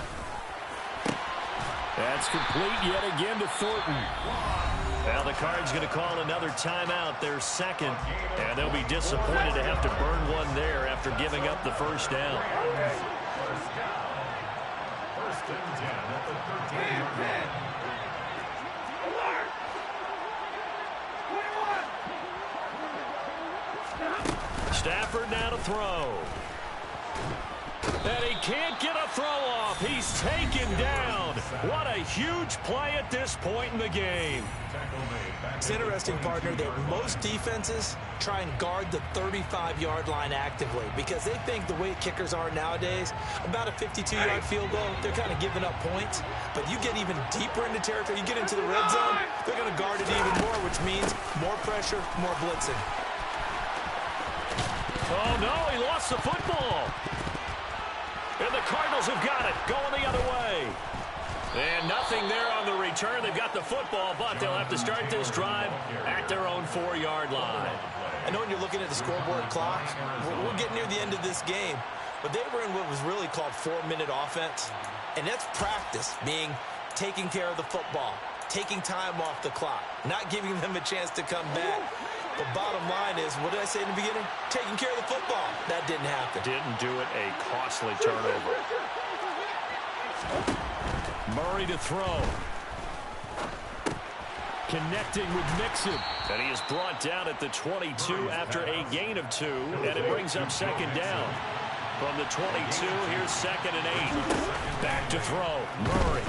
S1: That's complete yet again to Thornton. Now the Cards going to call another timeout, their 2nd, and they'll be disappointed to have to burn one there after giving up the 1st down.
S4: 1st and 10 at the 13-yard line.
S1: Stafford now to throw. And he can't get a throw off. He's taken down. What a huge play at this point in the game.
S3: It's interesting, partner, that most defenses try and guard the 35-yard line actively because they think the way kickers are nowadays, about a 52-yard field goal, they're kind of giving up points. But you get even deeper into territory, you get into the red zone, they're going to guard it even more, which means more pressure, more blitzing.
S1: Oh, no, he lost the football. And the Cardinals have got it, going the other way. And nothing there on the return. They've got the football, but they'll have to start this drive at their own 4-yard line.
S3: I know when you're looking at the scoreboard clock, we're getting near the end of this game, but they were in what was really called 4-minute offense. And that's practice, being taking care of the football, taking time off the clock, not giving them a chance to come back. The bottom line is, what did I say in the beginning? Taking care of the football. That didn't happen.
S1: Didn't do it, a costly turnover. Murray to throw. Connecting with Mixon. And he is brought down at the 22 after a gain of 2. And it brings up 2nd down. From the 22, here's 2nd and 8. Back to throw. Murray.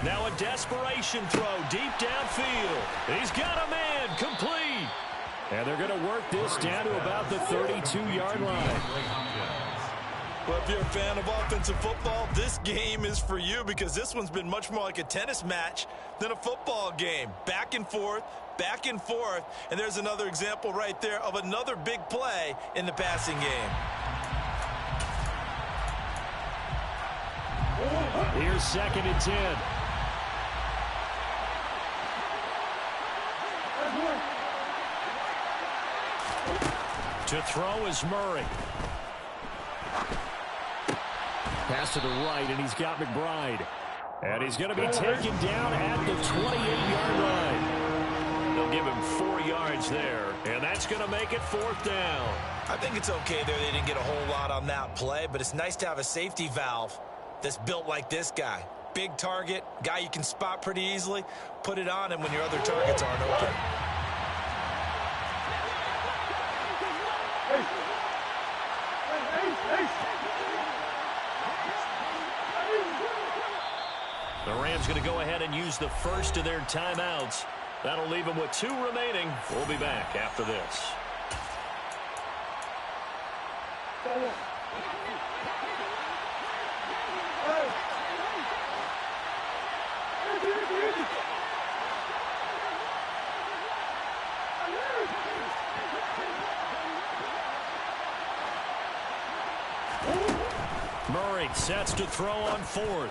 S1: Now a desperation throw deep downfield. He's got a man. Complete. And they're going to work this down to about the 32-yard line.
S3: Well, if you're a fan of offensive football, this game is for you because this one's been much more like a tennis match than a football game. Back and forth, and there's another example right there of another big play in the passing game.
S1: Here's 2nd and 10. To throw is Murray. Pass to the right, and he's got McBride. And he's going to be taken down at the 28-yard line. They'll give him 4 yards there, and that's going to make it 4th down.
S3: I think it's okay there. They didn't get a whole lot on that play, but it's nice to have a safety valve that's built like this guy. Big target, guy you can spot pretty easily. Put it on him when your other targets aren't open.
S1: The Rams going to go ahead and use the first of their timeouts. That'll leave them with 2 remaining. We'll be back after this. Murray sets to throw on 4th.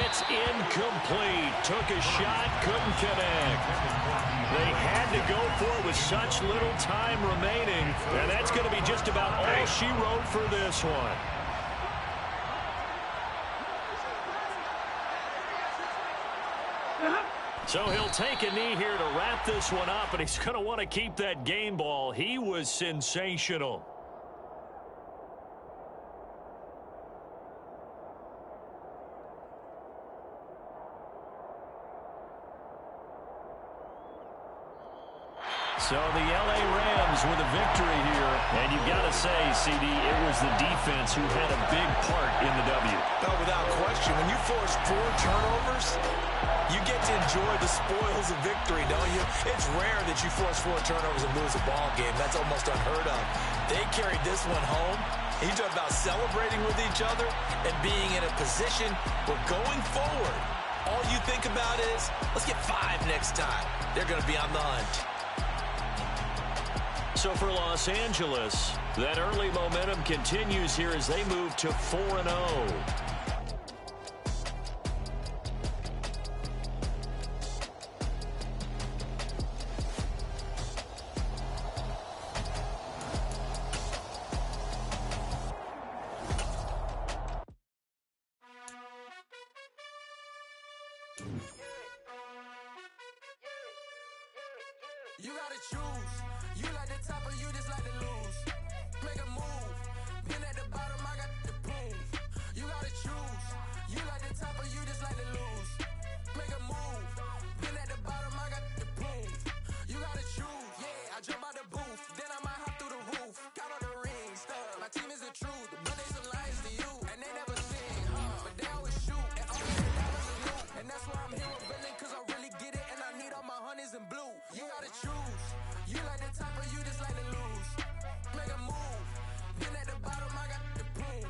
S1: It's incomplete. Took a shot, couldn't connect. They had to go for it with such little time remaining, and that's going to be just about all she wrote for this one. So he'll take a knee here to wrap this one up, and he's going to want to keep that game ball. He was sensational. So the L.A. Rams with a victory here. And you've got to say, CD, it was the defense who had a big part in the W.
S3: Oh, without question. When you force 4 turnovers, you get to enjoy the spoils of victory, don't you? It's rare that you force 4 turnovers and lose a ball game. That's almost unheard of. They carried this one home. You talk about celebrating with each other and being in a position where going forward, all you think about is, let's get 5 next time. They're going to be on the hunt.
S1: So for Los Angeles, that early momentum continues here as they move to 4-0.
S5: You gotta choose. You like the top or you just like to lose. Make a move. Been at the bottom, I got the boom. You gotta choose. You like the top or you just like to lose. Make a move. Been at the bottom, I got the boom. You gotta choose. Yeah, I jump out the booth. Then I might hop through the roof. Count on the rings. My team is the truth. But they some lies to you. And they never sing. But they always shoot. And all they dollars is new. And that's why I'm here with Villain. Cause I really get it. And I need all my honeys in blue. You gotta choose. You like the top or you just like to lose. Make a move. Been at the bottom, I got the boom.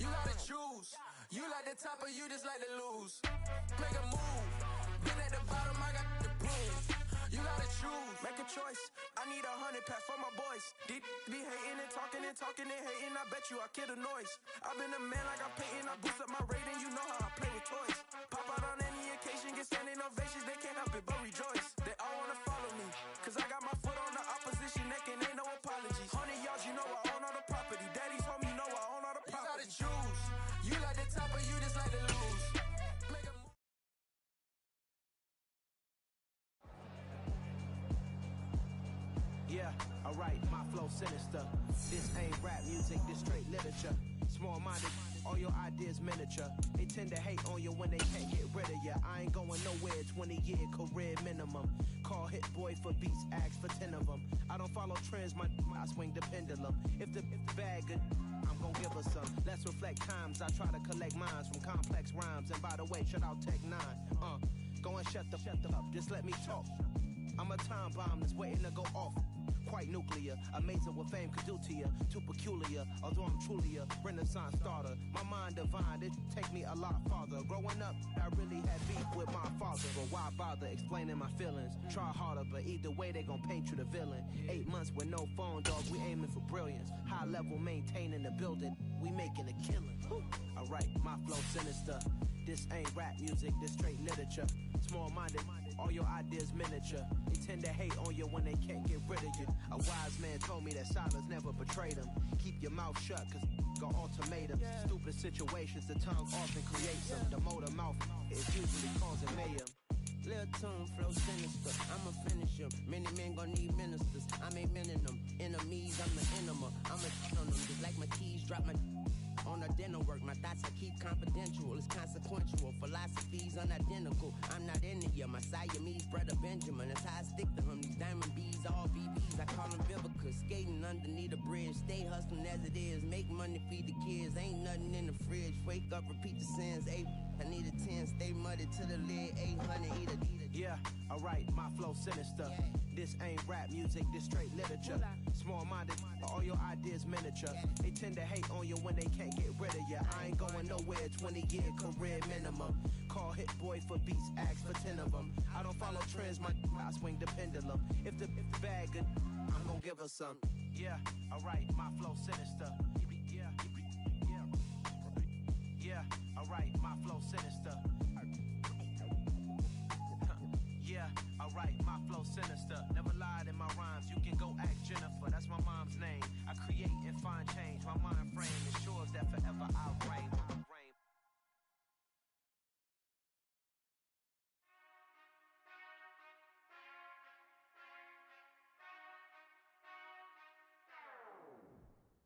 S5: You gotta choose. You like the top or you just like to lose. Make a move. Been at the bottom, I got the boom. You gotta choose. Make a choice. I need 100 pack for my boys. Deep be hating and talking and hating. I bet you I kill the noise. I've been a man like I'm painting. I boost up my rating. You know how I play with toys. Pop out on any occasion, get standing ovations. They can't help it but rejoice. They all wanna follow me. Cause I got my foot on the opposition neck and ain't no apologies. 100 yards, you know I own all the property. Daddy's home, you know I own all the property. You gotta choose. You like the top or you just like to lose. Make a move.
S6: Yeah, alright, my flow sinister. This ain't rap music, this straight literature. Small-minded, all your ideas miniature. They tend to hate on you when they can't get rid of you. I ain't going nowhere, 20-year career minimum. Call Hit Boy for beats, ask for 10 of them. I don't follow trends, I swing the pendulum. If the bag good, I'm gon' give her some. Let's reflect times, I try to collect minds from complex rhymes. And by the way, shut out Tech 9. Go and shut the up, just let me talk. I'm a time bomb that's waiting to go off. quite nuclear. Amazing what fame could do to you. Too peculiar, although I'm truly a Renaissance starter. My mind divine, it take me a lot farther. Growing up, I really had beef with my father, but why bother explaining my feelings? Try harder, but either way they gon' paint you the villain. 8 months with no phone, dog, we aiming for brilliance. High level maintaining the building, we making a killing. Alright, my flow sinister. This ain't rap music, this straight literature. Small-minded, all your ideas miniature. They tend to hate on you when they can't get rid of you. A wise man told me that silence never betrayed him. Keep your mouth shut, cause got ultimatums. Stupid situations, the tongue often creates them. The motor mouth is usually causing mayhem.
S7: Lil' tune, flow sinister, I'ma finish him. Many men gon' need ministers, I'm aiming them. Enemies, I'm the enema, I'ma on them. Just like my keys, drop my on a dinner work. My thoughts I keep confidential, it's consequential. Philosophies unidentical, I'm not into you. My Siamese brother Benjamin, that's how I stick to him. These diamond bees, all BBs, I call them Vivica. Skating underneath a bridge, stay hustling as it is. Make money, feed the kids, ain't nothing in the fridge. Wake up, repeat the sins, I need a 10, stay muddy to the lid, 800, eat a.
S6: Yeah, alright, my flow sinister. This ain't rap music, this straight literature. Small-minded, all your ideas miniature. They tend to hate on you when they can't get rid of you. I ain't going nowhere, 20-year career minimum. Call Hit Boy for beats, ask for 10 of them. I don't follow trends, I swing the pendulum. If the bag good, I'm gonna give her some. Yeah, alright, my flow sinister. Yeah, alright, my flow sinister. Yeah, alright, my flow sinister. Never lied in my rhymes, you can go ask Jennifer. That's my mom's name. I create and find change. My mind frame ensures that forever I'll reign.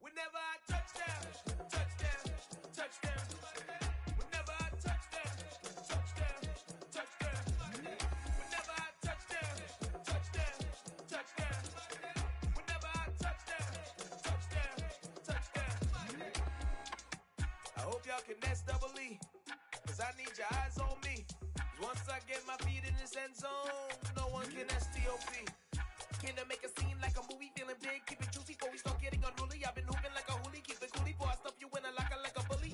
S5: Whenever I touchdown, touchdown, touchdown. Whenever I touchdown, touchdown, touchdown. Whenever I touchdown, touchdown, touchdown. Whenever I touchdown, touchdown, touchdown. I hope y'all can S-double-E, cause I need your eyes on me. Cause once I get my feet in this end zone, no one can S-T-O-P. Came to make a scene like a movie, feeling big, keep it juicy before we start getting unruly. I've been hooping like a hoolie, keep it coolie before I stuff you in a locker like a bully.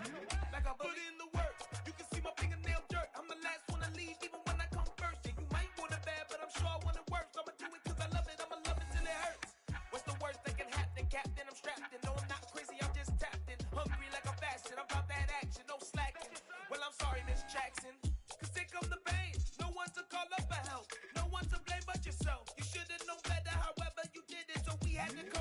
S5: Like a bully. Put in the work, you can see my fingernail dirt. I'm the last one to leave, even when I come first. Yeah, you might want it bad, but I'm sure I want it worse. I'ma do it cause I love it, I'ma love it till it hurts. What's the worst that can happen, Captain? I'm strapped in, no I'm not crazy, I'm just tapped in. Hungry like a fashion, I'm about that action, no slacking. Well, I'm sorry, Miss Jackson, cause here come the pain. No one to call up for help, no one to blame but yourself. You should've known better, however you did it, so we had to come.